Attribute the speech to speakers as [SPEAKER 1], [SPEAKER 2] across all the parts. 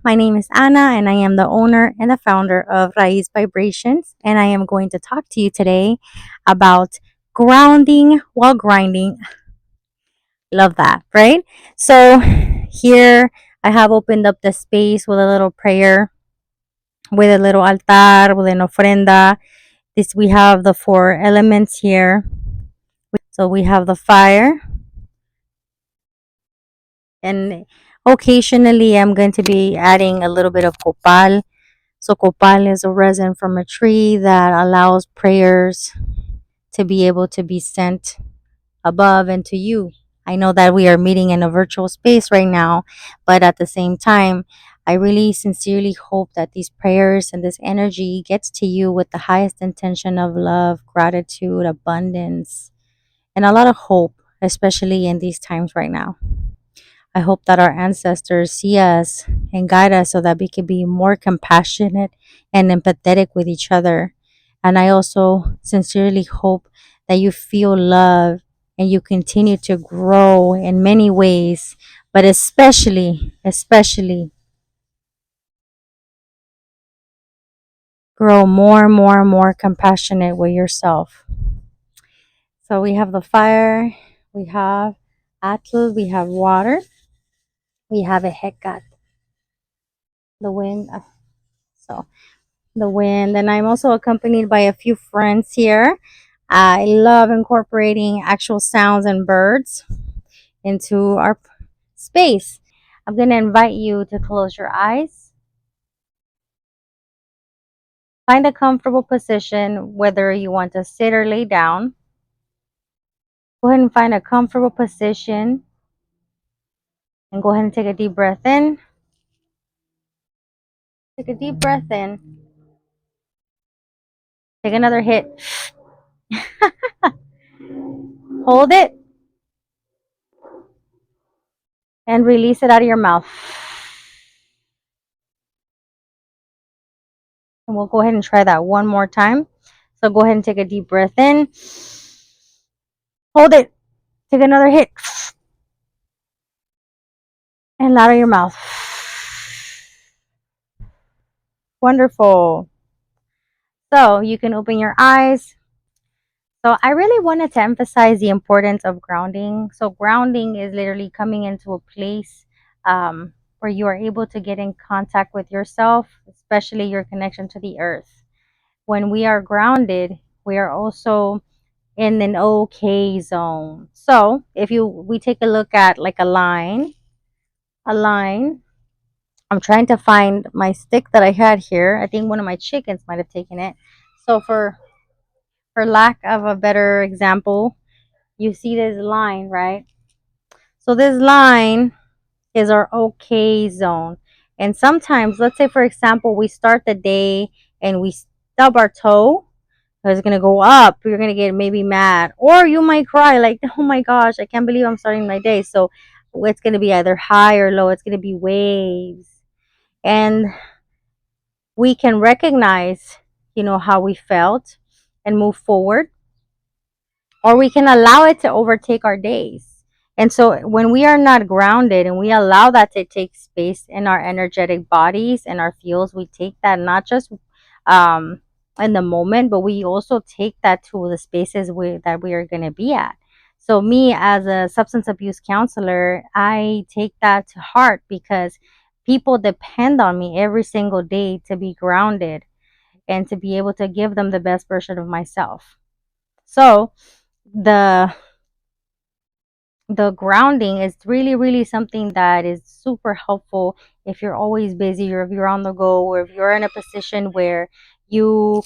[SPEAKER 1] My name is Anna, and I am the owner and the founder of Raiz Vibrations. And I am going to talk to you today about grounding while grinding. Love that, right? So, here I have opened up the space with a little prayer, with a little altar, with an ofrenda. This we have the four elements here. So, we have the fire, and occasionally I'm going to be adding a little bit of copal. So copal is a resin from a tree that allows prayers to be able to be sent above and to you. I know that we are meeting in a virtual space right now, but at the same time, I really sincerely hope that these prayers and this energy gets to you with the highest intention of love, gratitude, abundance, and a lot of hope, especially in these times right now. I hope that our ancestors see us and guide us so that we can be more compassionate and empathetic with each other. And I also sincerely hope that you feel love and you continue to grow in many ways, but especially grow more compassionate with yourself. So we have the fire, we have atl, we have water, we have a hekat, the wind. So the wind, and I'm also accompanied by a few friends here. I love incorporating actual sounds and birds into our space. I'm going to invite you to close your eyes. Find a comfortable position, whether you want to sit or lay down. Go ahead and find a comfortable position and go ahead and take a deep breath in. Take a deep breath in. Take another hit. Hold it and release it out of your mouth. And we'll go ahead and try that one more time. So go ahead and take a deep breath in. Hold it. Take another hit. And out of your mouth. Wonderful. So you can open your eyes. So I really wanted to emphasize the importance of grounding. So grounding is literally coming into a place where you are able to get in contact with yourself, especially your connection to the earth. When we are grounded, we are also in an okay zone. So if we take a look at like a line. I'm trying to find my stick that I had here. I think one of my chickens might have taken it. So for lack of a better example, you see this line, right? So this line is our okay zone. And sometimes, let's say for example, we start the day and we stub our toe, it's gonna go up. You're gonna get maybe mad, or you might cry like, "Oh my gosh, I can't believe I'm starting my day." So it's gonna be either high or low. It's gonna be waves, and we can recognize, how we felt and move forward, or we can allow it to overtake our days. And so when we are not grounded and we allow that to take space in our energetic bodies and our fields, we take that not just um, in the moment, but we also take that to the spaces that we are going to be at. So me as a substance abuse counselor, I take that to heart because people depend on me every single day to be grounded and to be able to give them the best version of myself. So the the grounding is really something that is super helpful if you're always busy, or if you're on the go, or if you're in a position where you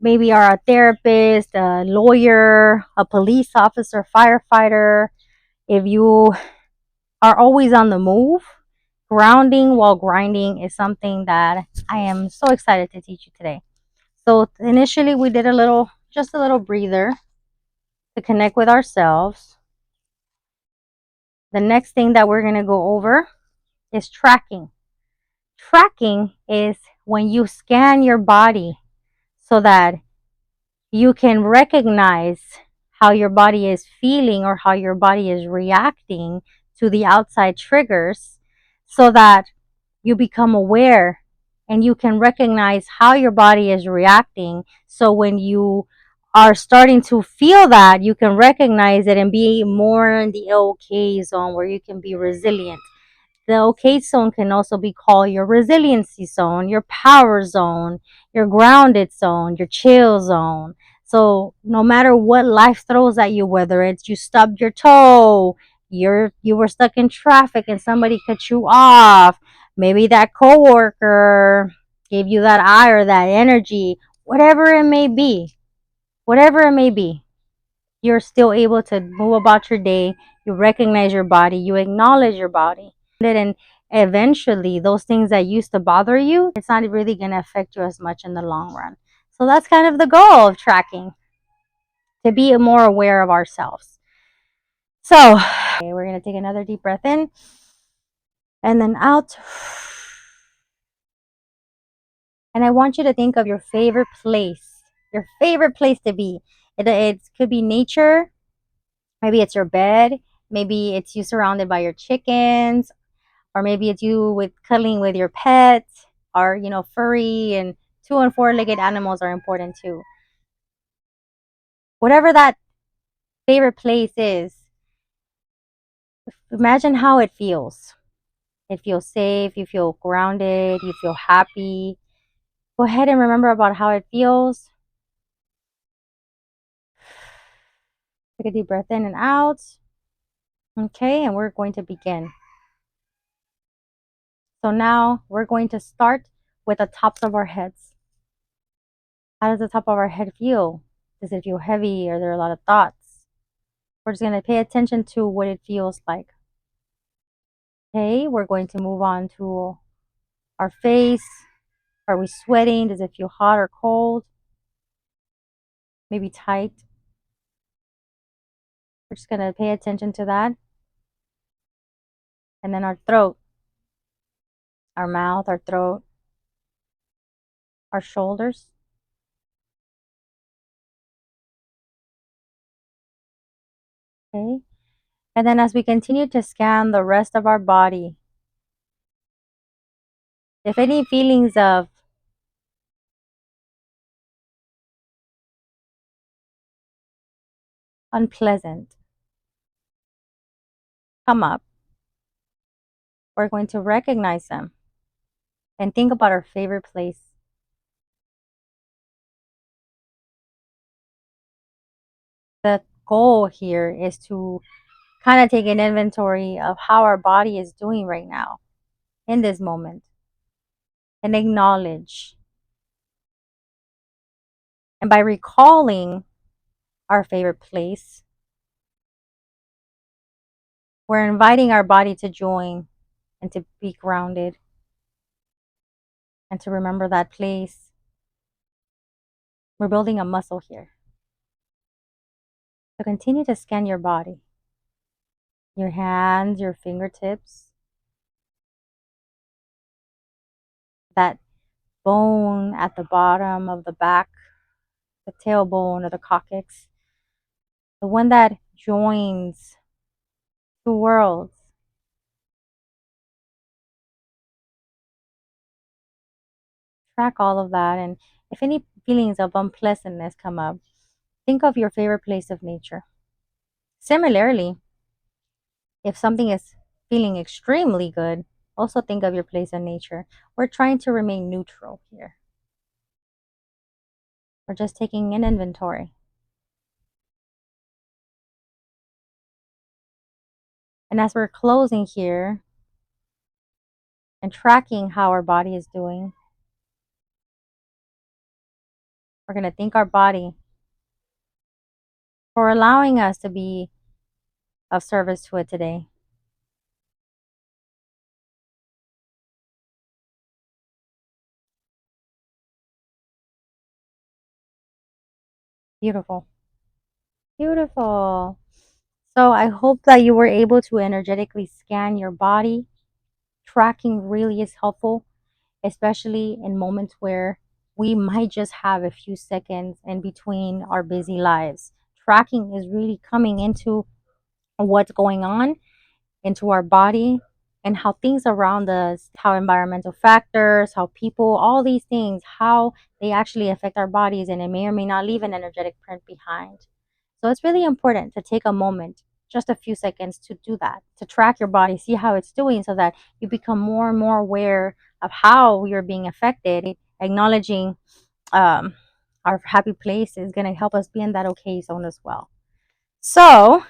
[SPEAKER 1] maybe are a therapist, a lawyer, a police officer, firefighter. If you are always on the move, grounding while grinding is something that I am so excited to teach you today. So initially we did just a little breather to connect with ourselves. The next thing that we're going to go over is tracking. Tracking is when you scan your body so that you can recognize how your body is feeling or how your body is reacting to the outside triggers, so that you become aware and you can recognize how your body is reacting. So when you are starting to feel that, you can recognize it and be more in the okay zone where you can be resilient. The okay zone can also be called your resiliency zone, your power zone, your grounded zone, your chill zone. So no matter what life throws at you, whether it's you stubbed your toe, you were stuck in traffic and somebody cut you off, maybe that coworker gave you that eye or that energy, whatever it may be, you're still able to move about your day. You recognize your body, you acknowledge your body, and eventually those things that used to bother you, it's not really going to affect you as much in the long run. So that's kind of the goal of tracking, to be more aware of ourselves. So okay, we're going to take another deep breath in and then out. And I want you to think of your favorite place to be. It could be nature. Maybe it's your bed. Maybe it's you surrounded by your chickens, or maybe it's you with cuddling with your pets, or furry and two and four-legged animals are important too. Whatever that favorite place is, imagine how it feels. It feels safe, you feel grounded, you feel happy. Go ahead and remember about how it feels. Take a deep breath in and out. Okay, and we're going to begin. So now we're going to start with the tops of our heads. How does the top of our head feel? Does it feel heavy? Are there a lot of thoughts? We're just going to pay attention to what it feels like. Okay, we're going to move on to our face. Are we sweating? Does it feel hot or cold? Maybe tight. We're just going to pay attention to that. And then our throat, our mouth, our throat, our shoulders. Okay. And then as we continue to scan the rest of our body, if any feelings of unpleasant come up, we're going to recognize them and think about our favorite place. The goal here is to kind of take an inventory of how our body is doing right now in this moment and acknowledge. And by recalling our favorite place, we're inviting our body to join and to be grounded and to remember that place. We're building a muscle here. So continue to scan your body, your hands, your fingertips, that bone at the bottom of the back, the tailbone or the coccyx, the one that joins two worlds. Track all of that, and if any feelings of unpleasantness come up, think of your favorite place of nature. Similarly, if something is feeling extremely good, also think of your place of nature. We're trying to remain neutral here. We're just taking an inventory. And as we're closing here and tracking how our body is doing, we're going to thank our body for allowing us to be of service to it today. Beautiful. Beautiful. So I hope that you were able to energetically scan your body. Tracking really is helpful, especially in moments where we might just have a few seconds in between our busy lives. Tracking is really coming into what's going on into our body and how things around us, how environmental factors, how people, all these things, how they actually affect our bodies, and it may or may not leave an energetic print behind. So it's really important to take a moment, just a few seconds, to do that, to track your body, see how it's doing, so that you become more and more aware of how you're being affected. Acknowledging um, our happy place is going to help us be in that okay zone as well. So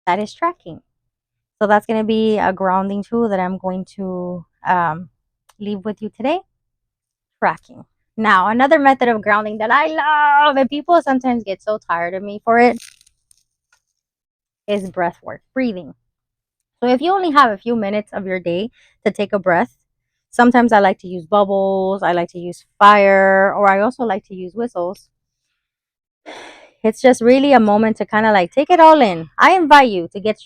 [SPEAKER 1] that is tracking. So that's going to be a grounding tool that I'm going to leave with you today. Tracking. Now, another method of grounding that I love, and people sometimes get so tired of me for it, is breath work, breathing. So if you only have a few minutes of your day to take a breath, sometimes I like to use bubbles, I like to use fire, or I also like to use whistles. It's just really a moment to kind of like take it all in. I invite you to get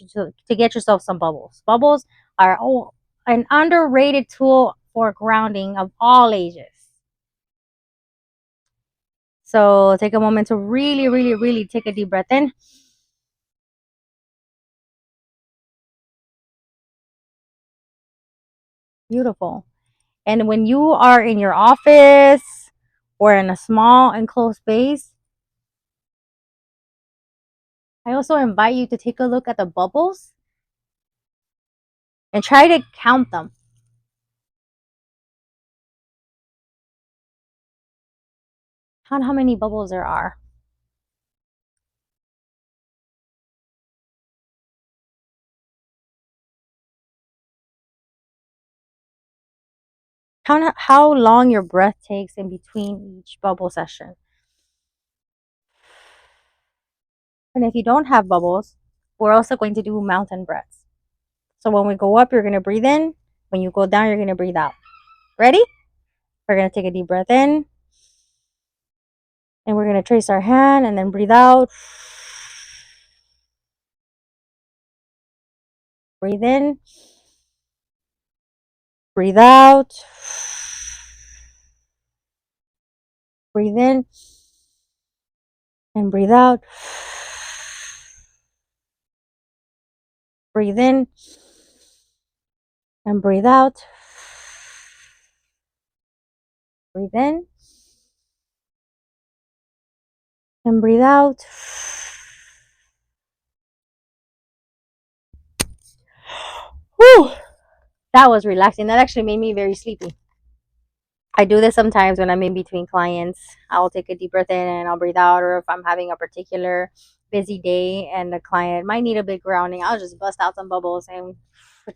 [SPEAKER 1] yourself some bubbles. Bubbles are an underrated tool for grounding of all ages. So take a moment to really, really, really take a deep breath in. Beautiful. And when you are in your office or in a small enclosed space, I also invite you to take a look at the bubbles and try to count them. Count how many bubbles there are. Count how long your breath takes in between each bubble session. And if you don't have bubbles, we're also going to do mountain breaths. So when we go up, you're going to breathe in. When you go down, you're going to breathe out. Ready? We're going to take a deep breath in. And we're going to trace our hand and then breathe out. Breathe in. Breathe out. Breathe in. And breathe out. Breathe in. And breathe out. Breathe in. And breathe out. Whew! That was relaxing. That actually made me very sleepy. I do this sometimes when I'm in between clients. I'll take a deep breath in and I'll breathe out, or if I'm having a particular busy day and the client might need a big grounding, I'll just bust out some bubbles and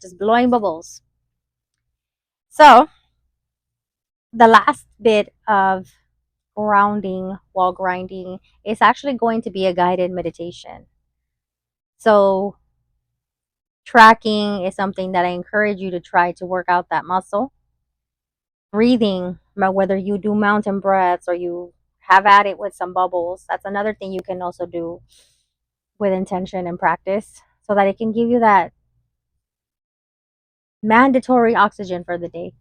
[SPEAKER 1] just blowing bubbles. So, the last bit of grounding while grinding is actually going to be a guided meditation. So, tracking is something that I encourage you to try to work out that muscle. Breathing, whether you do mountain breaths or you have at it with some bubbles, that's another thing you can also do with intention and practice, so that it can give you that mandatory oxygen for the day.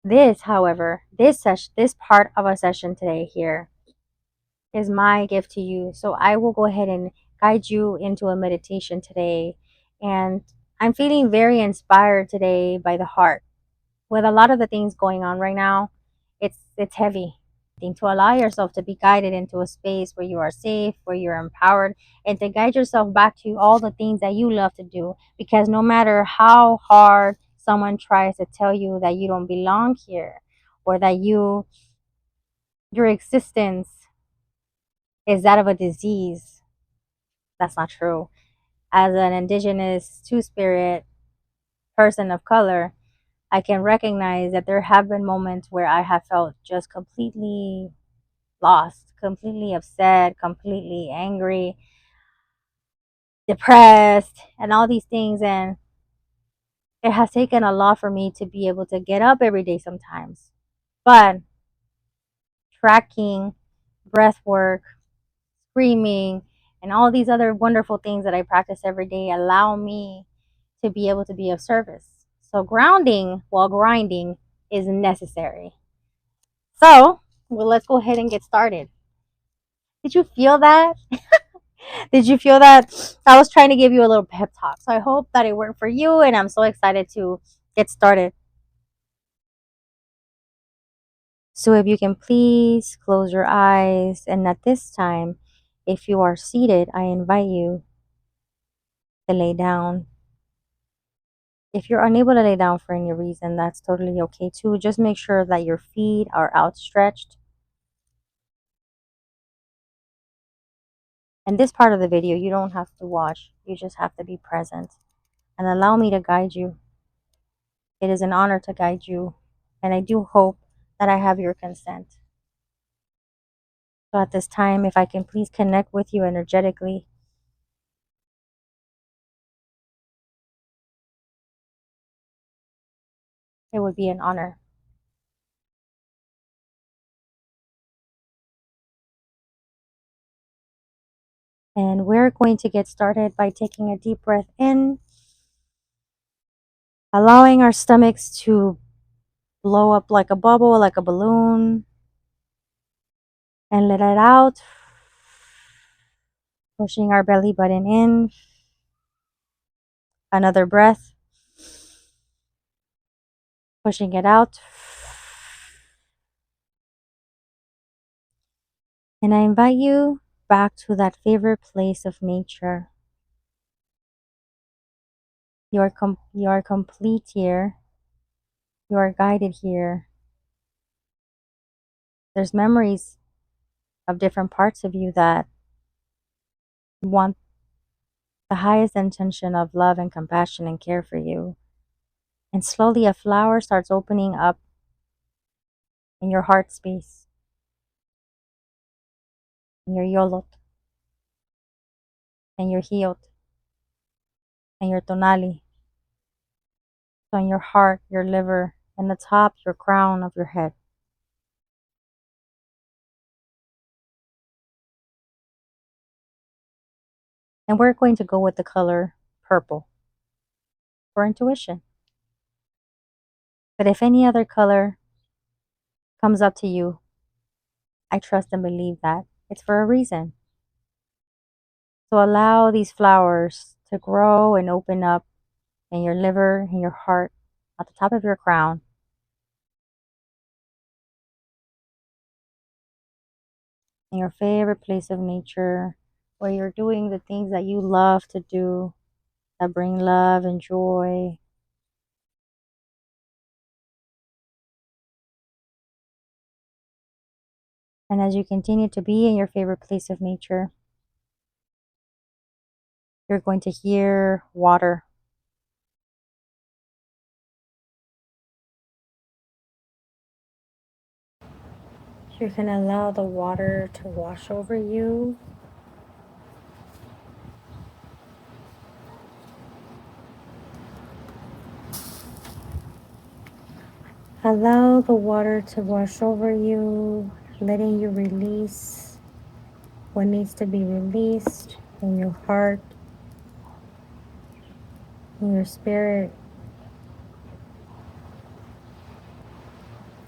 [SPEAKER 1] This, however, this part of a session today here is my gift to you. So I will go ahead and guide you into a meditation today. And I'm feeling very inspired today by the heart. With a lot of the things going on right now, it's heavy. To allow yourself to be guided into a space where you are safe, where you're empowered, and to guide yourself back to all the things that you love to do. Because no matter how hard someone tries to tell you that you don't belong here, or that your existence is that of a disease, that's not true. As an Indigenous two-spirit person of color, I can recognize that there have been moments where I have felt just completely lost, completely upset, completely angry, depressed, and all these things. And it has taken a lot for me to be able to get up every day sometimes. But tracking, breath work, screaming, and all these other wonderful things that I practice every day allow me to be able to be of service. So grounding while grinding is necessary. So, well, let's go ahead and get started. Did you feel that? Did you feel that? I was trying to give you a little pep talk. So I hope that it worked for you, and I'm so excited to get started. So if you can please close your eyes, and at this time, if you are seated, I invite you to lay down. If you're unable to lay down for any reason, that's totally okay too. Just make sure that your feet are outstretched. And this part of the video, you don't have to watch. You just have to be present and allow me to guide you. It is an honor to guide you, and I do hope that I have your consent. So at this time, if I can please connect with you energetically, it would be an honor. And we're going to get started by taking a deep breath in, allowing our stomachs to blow up like a bubble, like a balloon, and let it out, pushing our belly button in. Another breath, pushing it out. And I invite you back to that favorite place of nature. You are complete here. You are guided here. There's memories of different parts of you that want the highest intention of love and compassion and care for you. And slowly a flower starts opening up in your heart space, in your yolot, and your hiot, and your tonali. So in your heart, your liver, and the top, your crown of your head. And we're going to go with the color purple for intuition. But if any other color comes up to you, I trust and believe that it's for a reason. So allow these flowers to grow and open up in your liver, in your heart, at the top of your crown, in your favorite place of nature, where you're doing the things that you love to do, that bring love and joy. And as you continue to be in your favorite place of nature, you're going to hear water. You're going to allow the water to wash over you. Allow the water to wash over you, letting you release what needs to be released in your heart, in your spirit,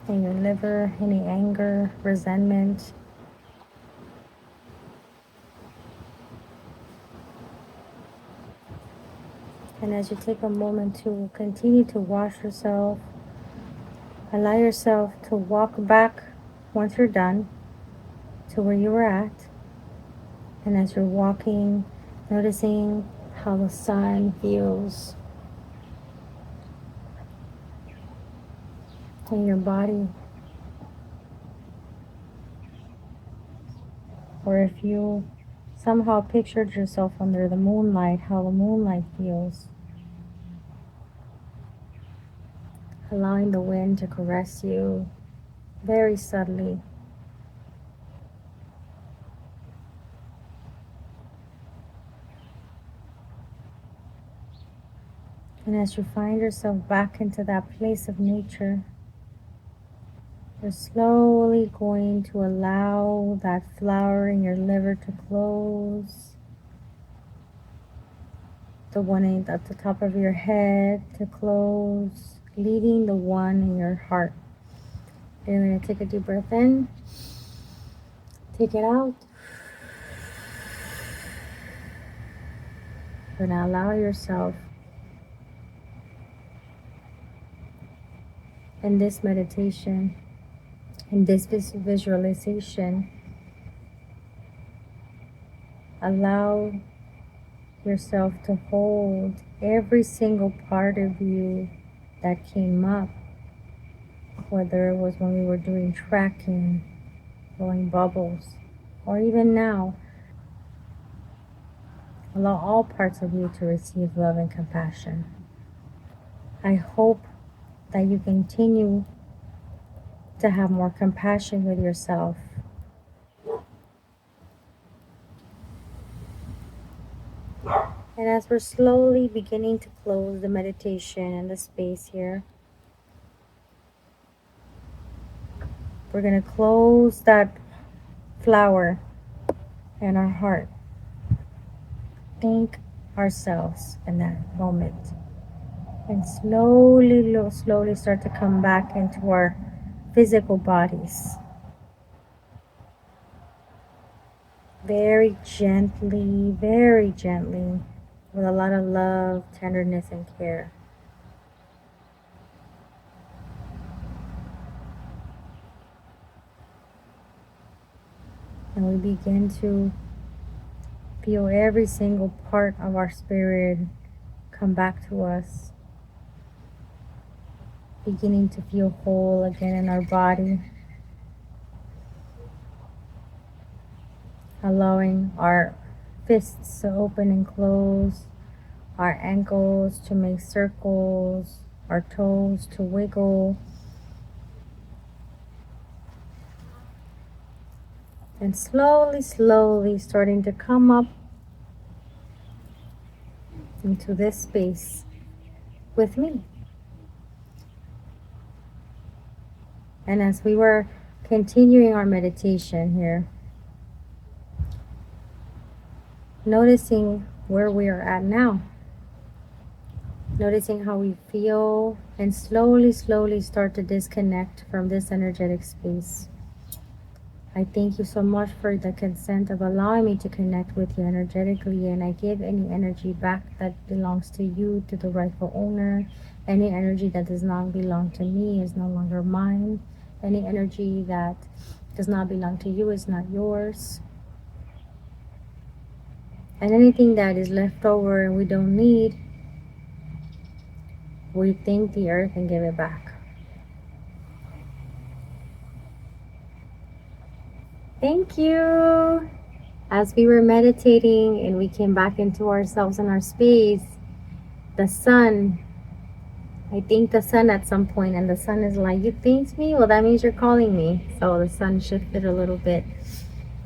[SPEAKER 1] in your liver, any anger, resentment. And as you take a moment to continue to wash yourself, allow yourself to walk back once you're done to where you were at. And as you're walking, noticing how the sun feels in your body. Or if you somehow pictured yourself under the moonlight, how the moonlight feels. Allowing the wind to caress you very subtly. And as you find yourself back into that place of nature, you're slowly going to allow that flower in your liver to close, the one at the top of your head to close, leaving the one in your heart. You're going to take a deep breath in, take it out, You're going to allow yourself in this meditation, in this visualization, allow yourself to hold every single part of you that came up, whether it was when we were doing tracking, blowing bubbles, or even now. Allow all parts of you to receive love and compassion. I hope that you continue to have more compassion with yourself. And as we're slowly beginning to close the meditation and the space here, we're going to close that flower in our heart. Thank ourselves in that moment. And slowly start to come back into our physical bodies. Very gently, with a lot of love, tenderness, and care. And we begin to feel every single part of our spirit come back to us. Beginning to feel whole again in our body. Allowing our fists to open and close, our ankles to make circles, our toes to wiggle. And slowly starting to come up into this space with me. And as we were continuing our meditation here, noticing where we are at now, noticing how we feel, and slowly start to disconnect from this energetic space. I thank you so much for the consent of allowing me to connect with you energetically, and I give any energy back that belongs to you, to the rightful owner. Any energy that does not belong to me is no longer mine. Any energy that does not belong to you is not yours. And anything that is left over and we don't need, we thank the earth and give it back. Thank you. As we were meditating and we came back into ourselves and our space, the sun, I thanked the sun at some point, and the sun is like, you thanked me? Well, that means you're calling me. So the sun shifted a little bit.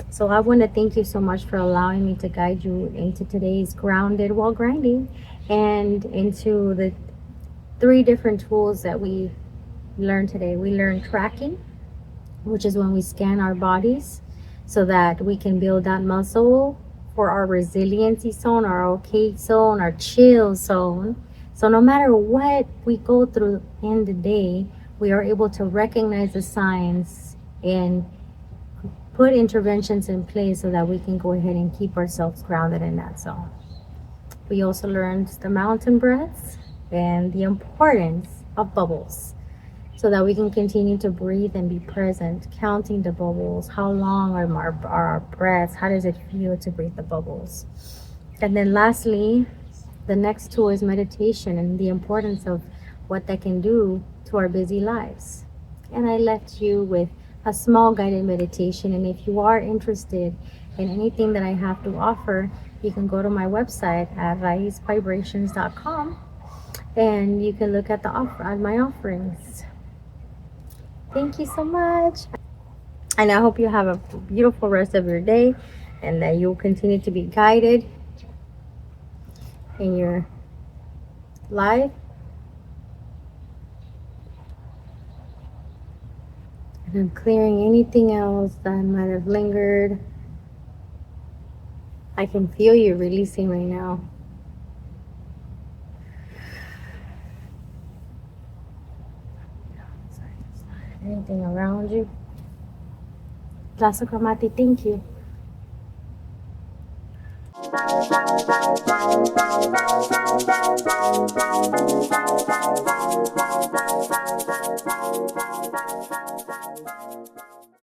[SPEAKER 1] So I want to thank you so much for allowing me to guide you into today's grounded while grinding, and into the 3 different tools that we learned today. We learned tracking, which is when we scan our bodies so that we can build that muscle for our resiliency zone, our okay zone, our chill zone. So no matter what we go through in the day, we are able to recognize the signs and put interventions in place so that we can go ahead and keep ourselves grounded in that zone. We also learned the mountain breaths and the importance of bubbles, so that we can continue to breathe and be present, counting the bubbles. How long are our breaths? How does it feel to breathe the bubbles? And then lastly, the next tool is meditation, and the importance of what that can do to our busy lives. And I left you with a small guided meditation. And if you are interested in anything that I have to offer, you can go to my website at raizvibrations.com, and you can look at my offerings. Thank you so much. And I hope you have a beautiful rest of your day, and that you'll continue to be guided in your life. And I'm clearing anything else that might have lingered. I can feel you releasing right now. Anything around you. Lasa Kramati, thank you.